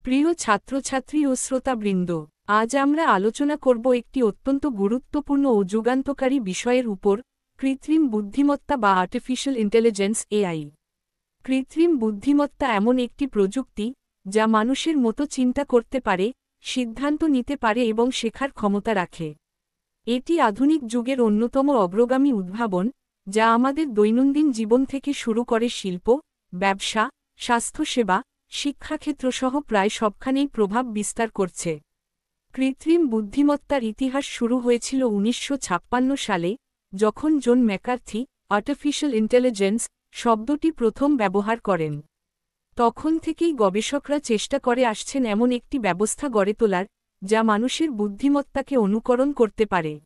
প্রিয় ছাত্রছাত্রী ও শ্রোতাবৃন্দ, আজ আমরা আলোচনা করব একটি অত্যন্ত গুরুত্বপূর্ণ ও যুগান্তকারী বিষয়ের উপর, কৃত্রিম বুদ্ধিমত্তা বা আর্টিফিশিয়াল ইন্টেলিজেন্স এআই। কৃত্রিম বুদ্ধিমত্তা এমন একটি প্রযুক্তি যা মানুষের মতো চিন্তা করতে পারে, সিদ্ধান্ত নিতে পারে এবং শেখার ক্ষমতা রাখে। এটি আধুনিক যুগের অন্যতম অগ্রগামী উদ্ভাবন, যা আমাদের দৈনন্দিন জীবন থেকে শুরু করে শিল্প, ব্যবসা, স্বাস্থ্যসেবা, শিক্ষাক্ষেত্রসহ প্রায় সবখানেই প্রভাব বিস্তার করছে। কৃত্রিম বুদ্ধিমত্তার ইতিহাস শুরু হয়েছিল ১৯৫৬ সালে, যখন জন ম্যাকার্থি আর্টিফিশিয়াল ইন্টেলিজেন্স শব্দটি প্রথম ব্যবহার করেন। তখন থেকেই গবেষকরা চেষ্টা করে আসছেন এমন একটি ব্যবস্থা গড়ে তোলার, যা মানুষের বুদ্ধিমত্তাকে অনুকরণ করতে পারে।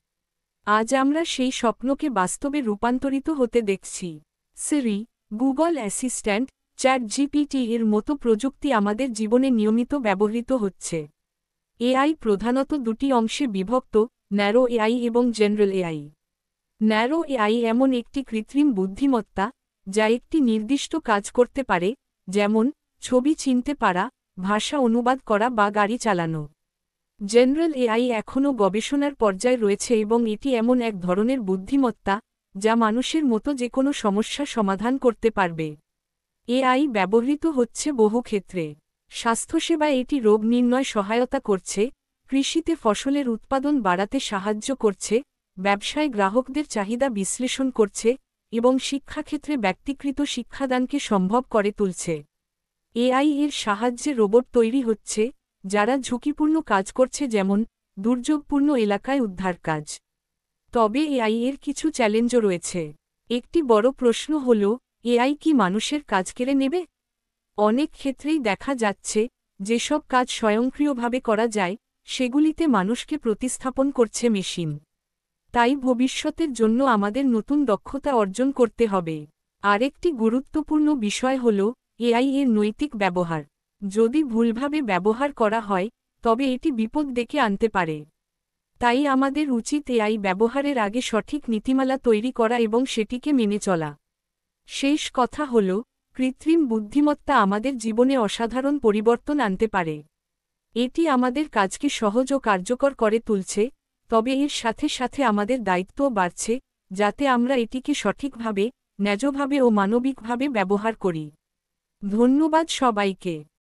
আজ আমরা সেই স্বপ্নকে বাস্তবে রূপান্তরিত হতে দেখছি। সিরি, গুগল অ্যাসিস্ট্যান্ট, চ্যাটজিপিটি এর মতো প্রযুক্তি আমাদের জীবনে নিয়মিত ব্যবহৃত হচ্ছে। এআই প্রধানত দুটি অংশে বিভক্ত, ন্যারো এআই এবং জেনারেল এআই। ন্যারো এআই এমন একটি কৃত্রিম বুদ্ধিমত্তা, যা একটি নির্দিষ্ট কাজ করতে পারে, যেমন ছবি চিনতে পারা, ভাষা অনুবাদ করা বা গাড়ি চালানো। জেনারেল এআই এখনও গবেষণার পর্যায়ে রয়েছে এবং এটি এমন এক ধরনের বুদ্ধিমত্তা, যা মানুষের মতো যে কোনো সমস্যা সমাধান করতে পারবে। এআই ব্যবহৃত হচ্ছে বহু ক্ষেত্রে। স্বাস্থ্যসেবায় এটি রোগ নির্ণয় সহায়তা করছে, কৃষিতে ফসলের উৎপাদন বাড়াতে সাহায্য করছে, ব্যবসায় গ্রাহকদের চাহিদা বিশ্লেষণ করছে, এবং শিক্ষাক্ষেত্রে ব্যক্তিকৃত শিক্ষাদানকে সম্ভব করে তুলছে। এআই এর সাহায্যে রোবট তৈরি হচ্ছে, যারা ঝুঁকিপূর্ণ কাজ করছে, যেমন দুর্যোগপূর্ণ এলাকায় উদ্ধার কাজ। তবে এআই এর কিছু চ্যালেঞ্জও রয়েছে। একটি বড় প্রশ্ন হল, এআই কি মানুষের কাজ কেড়ে নেবে? অনেক ক্ষেত্রেই দেখা যাচ্ছে, যেসব কাজ স্বয়ংক্রিয়ভাবে করা যায়, সেগুলিতে মানুষকে প্রতিস্থাপন করছে মেশিন। তাই ভবিষ্যতের জন্য আমাদের নতুন দক্ষতা অর্জন করতে হবে। আরেকটি গুরুত্বপূর্ণ বিষয় হল এআই এর নৈতিক ব্যবহার। যদি ভুলভাবে ব্যবহার করা হয়, তবে এটি বিপদ ডেকে আনতে পারে। তাই আমাদের উচিত এআই ব্যবহারের আগে সঠিক নীতিমালা তৈরি করা এবং সেটিকে মেনে চলা। শেষ কথা হল, কৃত্রিম বুদ্ধিমত্তা আমাদের জীবনে অসাধারণ পরিবর্তন আনতে পারে। এটি আমাদের কাজকে সহজ ও কার্যকর করে তুলছে, তবে এর সাথে সাথে আমাদের দায়িত্বও বাড়ছে, যাতে আমরা এটিকে সঠিকভাবে, ন্যায্যভাবে ও মানবিকভাবে ব্যবহার করি। ধন্যবাদ সবাইকে।